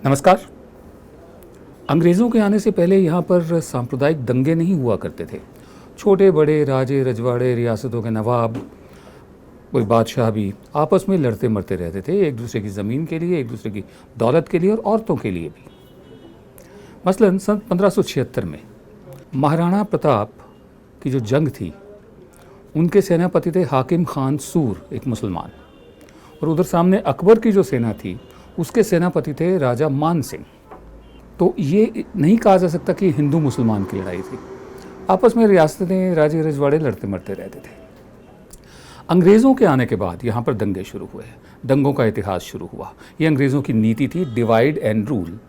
नमस्कार। अंग्रेज़ों के आने से पहले यहाँ पर सांप्रदायिक दंगे नहीं हुआ करते थे। छोटे बड़े राजे रजवाड़े, रियासतों के नवाब, कोई बादशाह भी आपस में लड़ते मरते रहते थे, एक दूसरे की ज़मीन के लिए, एक दूसरे की दौलत के लिए और औरतों के लिए भी। मसलन सन 1576 में महाराणा प्रताप की जो जंग थी, उनके सेनापति थे हाकिम खान सूर, एक मुसलमान, और उधर सामने अकबर की जो सेना थी उसके सेनापति थे राजा मान सिंह। तो ये नहीं कहा जा सकता कि हिंदू मुसलमान की लड़ाई थी। आपस में रियासतें, राजे रजवाड़े लड़ते मरते रहते थे। अंग्रेज़ों के आने के बाद यहाँ पर दंगे शुरू हुए, दंगों का इतिहास शुरू हुआ। ये अंग्रेज़ों की नीति थी, डिवाइड एंड रूल,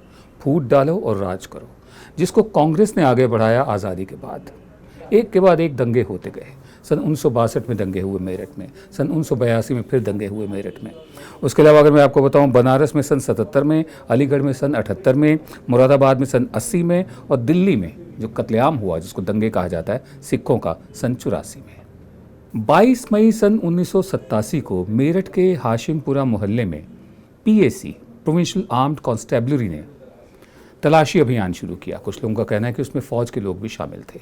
फूट डालो और राज करो, जिसको कांग्रेस ने आगे बढ़ाया आज़ादी के बाद। एक के बाद एक दंगे होते गए। सन 1962 में दंगे हुए मेरठ में, सन 1982 में फिर दंगे हुए मेरठ में। उसके अलावा अगर मैं आपको बताऊं, बनारस में सन 77 में, अलीगढ़ में सन 78 में, मुरादाबाद में सन 80 में, और दिल्ली में जो कत्लेआम हुआ जिसको दंगे कहा जाता है सिखों का, सन 84 में। 22 मई सन 1987 को मेरठ के हाशिमपुरा मोहल्ले में PAC, प्रोविंशियल आर्म्ड कॉन्स्टेबलरी ने तलाशी अभियान शुरू किया। कुछ लोगों का कहना है कि उसमें फ़ौज के लोग भी शामिल थे।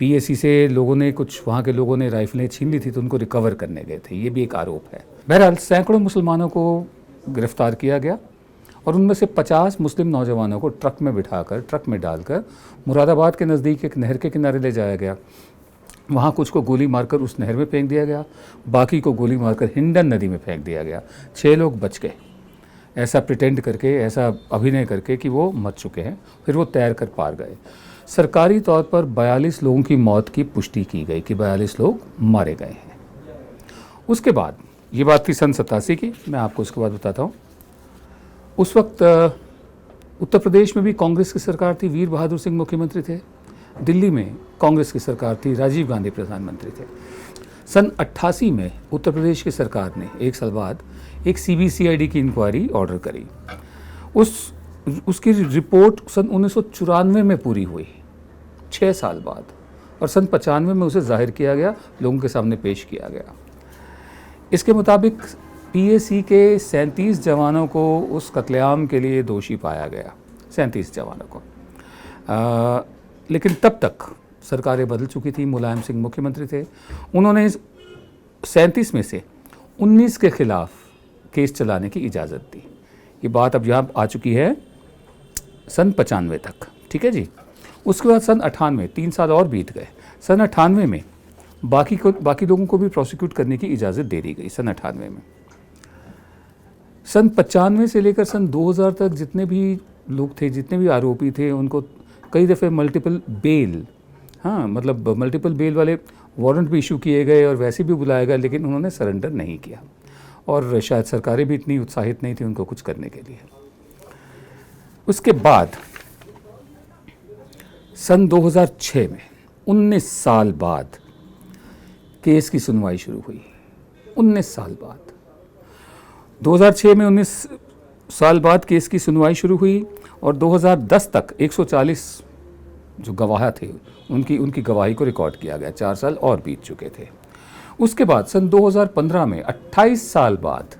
PAC से लोगों ने, कुछ वहाँ के लोगों ने राइफलें छीन ली थी तो उनको रिकवर करने गए थे, ये भी एक आरोप है। बहरहाल सैकड़ों मुसलमानों को गिरफ्तार किया गया और उनमें से 50 मुस्लिम नौजवानों को ट्रक में बिठाकर, ट्रक में डालकर मुरादाबाद के नज़दीक एक नहर के किनारे ले जाया गया। वहाँ कुछ को गोली मारकर उस नहर में फेंक दिया गया, बाकी को गोली मारकर हिंडन नदी में फेंक दिया गया। 6 लोग बच गए, ऐसा प्रिटेंड करके, ऐसा अभिनय करके कि वो मर चुके हैं, फिर वो तैर कर पार गए। सरकारी तौर पर 42 लोगों की मौत की पुष्टि की गई कि 42 लोग मारे गए हैं। उसके बाद, ये बात थी सन 87 की, मैं आपको उसके बाद बताता हूँ। उस वक्त उत्तर प्रदेश में भी कांग्रेस की सरकार थी, वीर बहादुर सिंह मुख्यमंत्री थे। दिल्ली में कांग्रेस की सरकार थी, राजीव गांधी प्रधानमंत्री थे। सन 88 में उत्तर प्रदेश की सरकार ने एक साल बाद एक CBCID की इंक्वायरी ऑर्डर करी। उसकी रिपोर्ट सन 1994 में पूरी हुई, 6 साल बाद, और सन 95 में उसे जाहिर किया गया, लोगों के सामने पेश किया गया। इसके मुताबिक PAC के 37 जवानों को उस कत्लेआम के लिए दोषी पाया गया, 37 जवानों को। लेकिन तब तक सरकारें बदल चुकी थी, मुलायम सिंह मुख्यमंत्री थे। उन्होंने 37 में से 19 के खिलाफ केस चलाने की इजाज़त दी। ये बात अब यहाँ आ चुकी है सन 95 तक, ठीक है जी। उसके बाद सन 98, 3 साल और बीत गए। सन 98 में बाकी लोगों को भी प्रोसिक्यूट करने की इजाज़त दे दी गई। सन 98 में, सन 95 से लेकर सन 2000 तक जितने भी लोग थे, जितने भी आरोपी थे, उनको कई दफ़े मल्टीपल बेल वाले वारंट भी इशू किए गए और वैसे भी बुलाया गया, लेकिन उन्होंने सरेंडर नहीं किया और शायद सरकारें भी इतनी उत्साहित नहीं थी उनको कुछ करने के लिए। उसके बाद सन 2006 में 19 साल बाद केस की सुनवाई शुरू हुई। 19 साल बाद, 2006 में 19 साल बाद केस की सुनवाई शुरू हुई और 2010 तक 140 जो गवाह थे उनकी गवाही को रिकॉर्ड किया गया। 4 साल और बीत चुके थे। उसके बाद सन 2015 में 28 साल बाद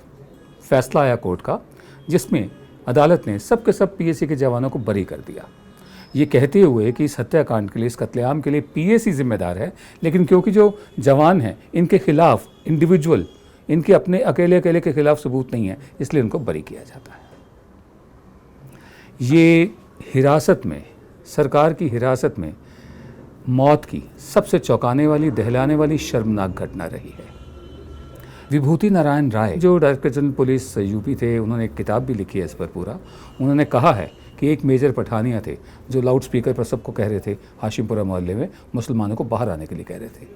फैसला आया कोर्ट का, जिसमें अदालत ने सब के सब PAC के जवानों को बरी कर दिया, ये कहते हुए कि इस हत्याकांड के लिए, इस कत्लेआम के लिए PAC जिम्मेदार है, लेकिन क्योंकि जो जवान हैं इनके खिलाफ इंडिविजुअल, इनके अपने अकेले के खिलाफ सबूत नहीं है, इसलिए उनको बरी किया जाता है। ये हिरासत में, सरकार की हिरासत में मौत की सबसे चौंकाने वाली, दहलाने वाली, शर्मनाक घटना रही है। विभूति नारायण राय, जो डायरेक्टर जनरल पुलिस UP थे, उन्होंने एक किताब भी लिखी है इस पर पूरा। उन्होंने कहा है कि एक मेजर पठानिया थे जो लाउड स्पीकर पर सबको कह रहे थे, हाशिमपुरा मोहल्ले में मुसलमानों को बाहर आने के लिए कह रहे थे।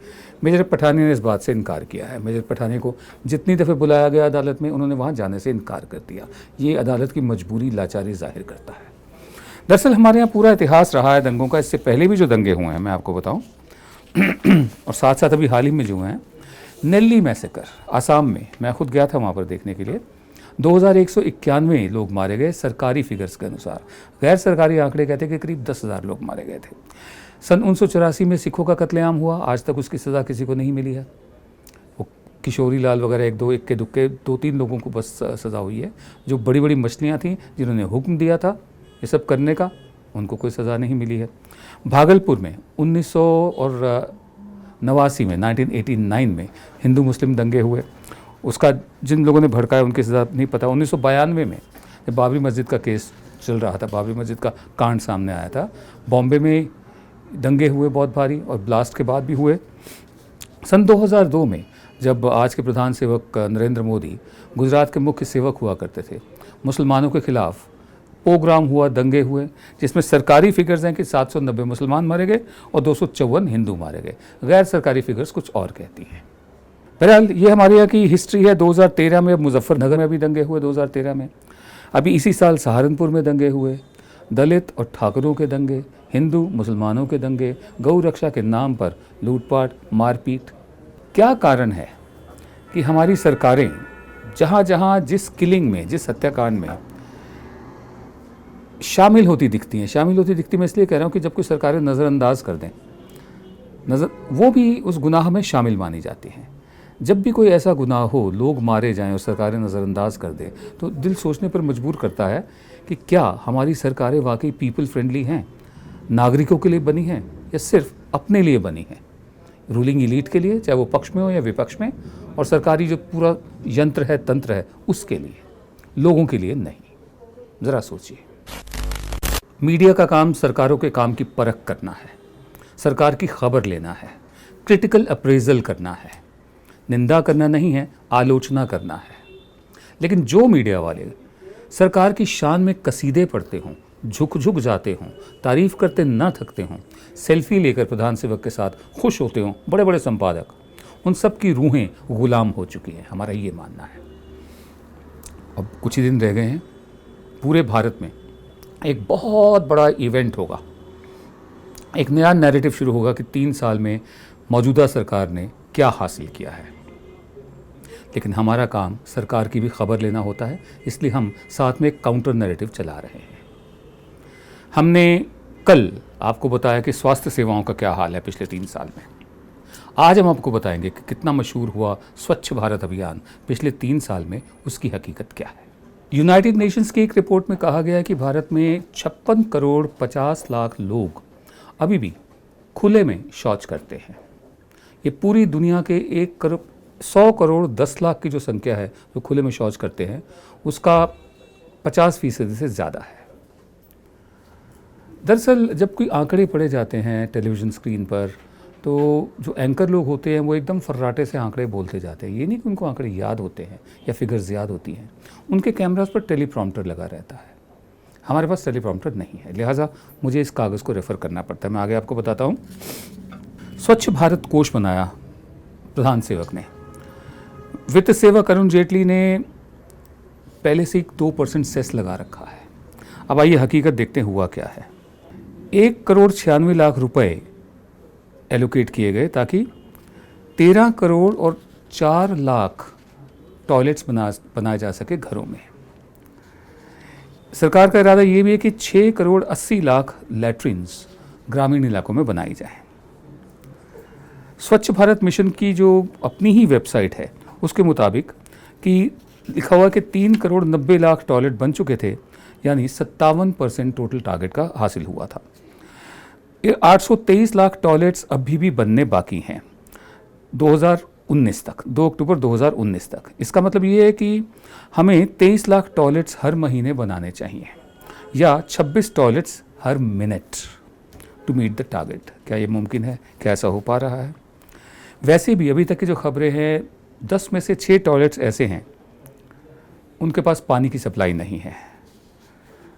मेजर पठानिया ने इस बात से इनकार किया है। मेजर पठानिया को जितनी दफ़े बुलाया गया अदालत में, उन्होंने वहाँ जाने से इनकार कर दिया। ये अदालत की मजबूरी, लाचारी जाहिर करता है। दरअसल हमारे यहाँ पूरा इतिहास रहा है दंगों का। इससे पहले भी जो दंगे हुए हैं मैं आपको बताऊँ और साथ साथ अभी हाल ही में जो हैं, नेल्ली मैसेकर आसाम में, मैं खुद गया था वहाँ पर देखने के लिए। 2191 लोग मारे गए सरकारी फिगर्स के अनुसार। गैर सरकारी आंकड़े कहते हैं कि करीब 10,000 लोग मारे गए थे। सन 1984 में सिखों का कत्लेआम हुआ, आज तक उसकी सज़ा किसी को नहीं मिली है। वो किशोरी लाल वगैरह एक दो इक्के दुक्के 2-3 लोगों को बस सज़ा हुई है। जो बड़ी बड़ी मछलियाँ थीं जिन्होंने हुक्म दिया था ये सब करने का, उनको कोई सज़ा नहीं मिली है। भागलपुर में 1989 में 1989 में हिंदू मुस्लिम दंगे हुए, उसका जिन लोगों ने भड़काया उनकी सज़ा नहीं पता। 1992 में जब बाबरी मस्जिद का केस चल रहा था, बाबरी मस्जिद का कांड सामने आया था, बॉम्बे में दंगे हुए बहुत भारी और ब्लास्ट के बाद भी हुए। सन 2002 में जब आज के प्रधान सेवक नरेंद्र मोदी गुजरात के मुख्य सेवक हुआ करते थे, मुसलमानों के खिलाफ पोग्राम हुआ, दंगे हुए, जिसमें सरकारी फिगर्स हैं कि 790 मुसलमान मारे गए और 254 हिंदू मारे गए। गैर सरकारी फिगर्स कुछ और कहती हैं। बहरहाल ये हमारे यहाँ की हिस्ट्री है। 2013 में मुजफ्फरनगर में भी दंगे हुए, 2013 में। अभी इसी साल सहारनपुर में दंगे हुए, दलित और ठाकुरों के दंगे, हिंदू मुसलमानों के दंगे, गौ रक्षा के नाम पर लूटपाट, मारपीट। क्या कारण है कि हमारी सरकारें जहाँ जहाँ जिस किलिंग में, जिस हत्याकांड में शामिल होती दिखती मैं इसलिए कह रहा हूँ कि जब कोई सरकारें नज़रअंदाज कर दें, वो भी उस गुनाह में शामिल मानी जाती हैं। जब भी कोई ऐसा गुनाह हो, लोग मारे जाएं और सरकारें नज़रअंदाज कर दें, तो दिल सोचने पर मजबूर करता है कि क्या हमारी सरकारें वाकई पीपल फ्रेंडली हैं, नागरिकों के लिए बनी हैं या सिर्फ अपने लिए बनी हैं, रूलिंग एलीट के लिए, चाहे वो पक्ष में हो या विपक्ष में, और सरकारी जो पूरा यंत्र है, तंत्र है, उसके लिए, लोगों के लिए नहीं। ज़रा सोचिए। मीडिया का काम सरकारों के काम की परख करना है, सरकार की खबर लेना है, क्रिटिकल अप्रेजल करना है, निंदा करना नहीं है, आलोचना करना है। लेकिन जो मीडिया वाले सरकार की शान में कसीदे पढ़ते हों, झुक झुक जाते हों, तारीफ करते ना थकते हों, सेल्फी लेकर प्रधान सेवक के साथ खुश होते हों, बड़े बड़े संपादक, उन सब की रूहें गुलाम हो चुकी हैं, हमारा ये मानना है। अब कुछ ही दिन रह गए हैं, पूरे भारत में एक बहुत बड़ा इवेंट होगा, एक नया नैरेटिव शुरू होगा कि 3 साल में मौजूदा सरकार ने क्या हासिल किया है। लेकिन हमारा काम सरकार की भी खबर लेना होता है, इसलिए हम साथ में एक काउंटर नैरेटिव चला रहे हैं। हमने कल आपको बताया कि स्वास्थ्य सेवाओं का क्या हाल है पिछले 3 साल में। आज हम आपको बताएंगे कि कितना मशहूर हुआ स्वच्छ भारत अभियान पिछले 3 साल में, उसकी हकीकत क्या है। यूनाइटेड नेशंस की एक रिपोर्ट में कहा गया है कि भारत में 56 करोड़ 50 लाख लोग अभी भी खुले में शौच करते हैं। ये पूरी दुनिया के 100 करोड़ 10 लाख की जो संख्या है जो खुले में शौच करते हैं, उसका 50% से ज़्यादा है। दरअसल जब कोई आंकड़े पढ़े जाते हैं टेलीविज़न स्क्रीन पर, तो जो एंकर लोग होते हैं वो एकदम फर्राटे से आंकड़े बोलते जाते हैं। ये नहीं कि उनको आंकड़े याद होते हैं या फिगर्स याद होती हैं, उनके कैमरास पर टेलीप्रॉम्प्टर लगा रहता है। हमारे पास टेलीप्रॉम्प्टर नहीं है, लिहाजा मुझे इस कागज़ को रेफ़र करना पड़ता है। मैं आगे आपको बताता हूँ। स्वच्छ भारत कोष बनाया प्रधान सेवक ने। वित्त सेवक अरुण जेटली ने पहले से ही 2% सेस लगा रखा है। अब आइए हकीकत देखते हैं हुआ क्या है। 1 करोड़ 96 लाख रुपए एलोकेट किए गए ताकि 13 करोड़ और 4 लाख टॉयलेट्स बनाए जा सके घरों में। सरकार का इरादा ये भी है कि 6 करोड़ 80 लाख लैट्रिन्स ग्रामीण इलाकों में बनाई जाए। स्वच्छ भारत मिशन की जो अपनी ही वेबसाइट है उसके मुताबिक कि लिखा हुआ कि 3 करोड़ 90 लाख टॉयलेट बन चुके थे, यानी 57% टोटल टारगेट का हासिल हुआ था। 823 लाख टॉयलेट्स अभी भी बनने बाकी हैं 2019 तक, 2 अक्टूबर 2019 तक। इसका मतलब ये है कि हमें 23 लाख टॉयलेट्स हर महीने बनाने चाहिए या 26 टॉयलेट्स हर minute to meet the target. क्या ये मुमकिन है? क्या ऐसा हो पा रहा है? वैसे भी अभी तक की जो खबरें हैं, 10 में से 6 टॉयलेट्स ऐसे हैं उनके पास पानी की सप्लाई नहीं है,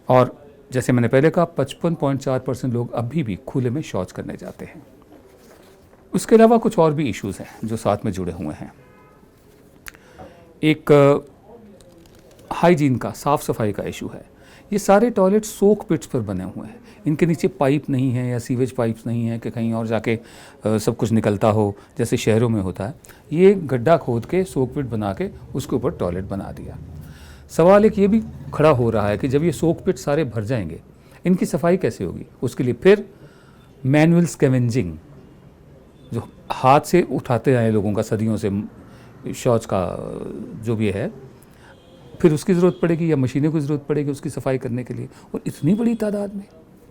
और जैसे मैंने पहले कहा 55.4% लोग अभी भी खुले में शौच करने जाते हैं। उसके अलावा कुछ और भी इश्यूज़ हैं जो साथ में जुड़े हुए हैं। एक हाइजीन का, साफ़ सफाई का इशू है। ये सारे टॉयलेट सोक पिट्स पर बने हुए हैं, इनके नीचे पाइप नहीं है या सीवेज पाइप्स नहीं है कि कहीं और जाके सब कुछ निकलता हो जैसे शहरों में होता है। ये गड्ढा खोद के सोक पिट बना के उसके ऊपर टॉयलेट बना दिया। सवाल एक ये भी खड़ा हो रहा है कि जब ये सोक पिट सारे भर जाएंगे, इनकी सफाई कैसे होगी? उसके लिए फिर मैनुअल स्कैवेंजिंग, जो हाथ से उठाते आए लोगों का सदियों से शौच का जो भी है, फिर उसकी ज़रूरत पड़ेगी या मशीनों की ज़रूरत पड़ेगी उसकी सफाई करने के लिए, और इतनी बड़ी तादाद में।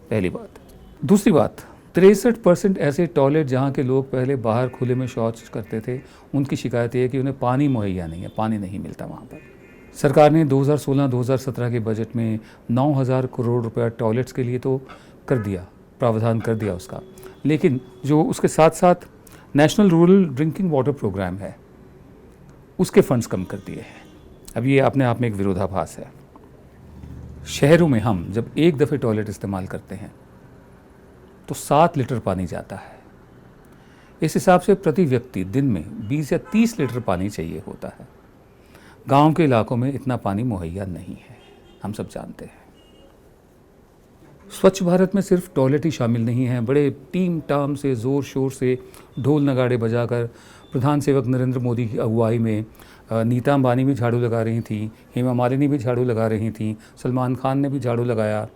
पहली बात। दूसरी बात, 63% ऐसे टॉयलेट जहाँ के लोग पहले बाहर खुले में शौच करते थे, उनकी शिकायत ये है कि उन्हें पानी मुहैया नहीं है, पानी नहीं मिलता वहाँ पर। सरकार ने 2016-2017 के बजट में 9,000 करोड़ रुपया टॉयलेट्स के लिए तो कर दिया, प्रावधान कर दिया उसका, लेकिन जो उसके साथ साथ national rural drinking water programme है उसके फंड्स कम कर दिए हैं। अब ये अपने आप में एक विरोधाभास है। शहरों में हम जब एक दफ़े टॉयलेट इस्तेमाल करते हैं तो 7 लीटर पानी जाता है। इस हिसाब से प्रति व्यक्ति दिन में 20 या 30 लीटर पानी चाहिए होता है। गांव के इलाकों में इतना पानी मुहैया नहीं है, हम सब जानते हैं। स्वच्छ भारत में सिर्फ टॉयलेट ही शामिल नहीं है, बड़े टीम टाम से ज़ोर शोर से ढोल नगाड़े बजाकर प्रधान सेवक नरेंद्र मोदी की अगुवाई में नीता अंबानी भी झाड़ू लगा रही थी, हेमा मालिनी भी झाड़ू लगा रही थी, सलमान खान ने भी झाड़ू लगाया।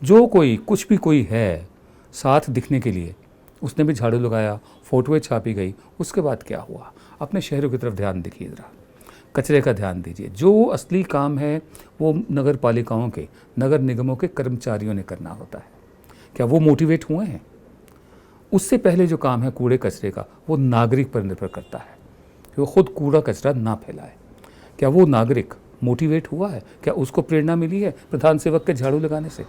जो कोई कुछ भी कोई है साथ दिखने के लिए उसने भी झाड़ू लगाया, फ़ोटोएँ छापी गई। उसके बाद क्या हुआ? अपने शहरों की तरफ ध्यान देखिए ज़रा, कचरे का ध्यान दीजिए। जो असली काम है वो नगर पालिकाओं के, नगर निगमों के कर्मचारियों ने करना होता है। क्या वो मोटिवेट हुए हैं? उससे पहले जो काम है कूड़े कचरे का, वो नागरिक पर निर्भर करता है कि वो खुद कूड़ा कचरा ना फैलाए। क्या वो नागरिक मोटिवेट हुआ है? क्या उसको प्रेरणा मिली है प्रधान सेवक के झाड़ू लगाने से?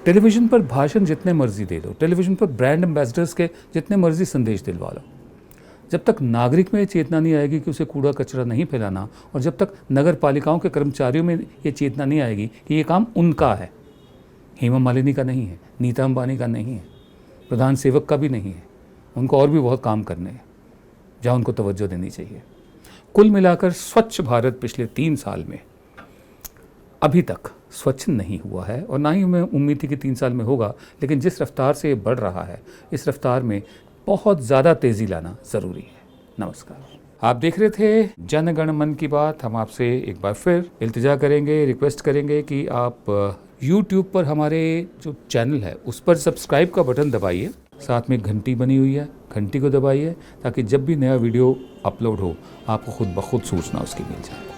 टेलीविज़न पर भाषण जितने मर्जी दे दो, टेलीविज़न पर ब्रांड एम्बेसडर्स के जितने मर्जी संदेश दिलवा लो, जब तक नागरिक में ये चेतना नहीं आएगी कि उसे कूड़ा कचरा नहीं फैलाना, और जब तक नगर पालिकाओं के कर्मचारियों में ये चेतना नहीं आएगी कि ये काम उनका है, हेमा मालिनी का नहीं है, नीता अंबानी का नहीं है, प्रधान सेवक का भी नहीं है, उनको और भी बहुत काम करने हैं जहाँ उनको तवज्जो देनी चाहिए। कुल मिलाकर स्वच्छ भारत पिछले 3 साल में अभी तक स्वच्छ नहीं हुआ है, और ना ही हमें उम्मीद थी कि 3 साल में होगा, लेकिन जिस रफ्तार से ये बढ़ रहा है, इस रफ्तार में बहुत ज़्यादा तेज़ी लाना ज़रूरी है। नमस्कार, आप देख रहे थे जन गण मन की बात। हम आपसे एक बार फिर इल्तिजा करेंगे, रिक्वेस्ट करेंगे कि आप YouTube पर हमारे जो चैनल है उस पर सब्सक्राइब का बटन दबाइए, साथ में घंटी बनी हुई है, घंटी को दबाइए, ताकि जब भी नया वीडियो अपलोड हो आपको खुद ब खुद सूचना उसकी मिल जाए।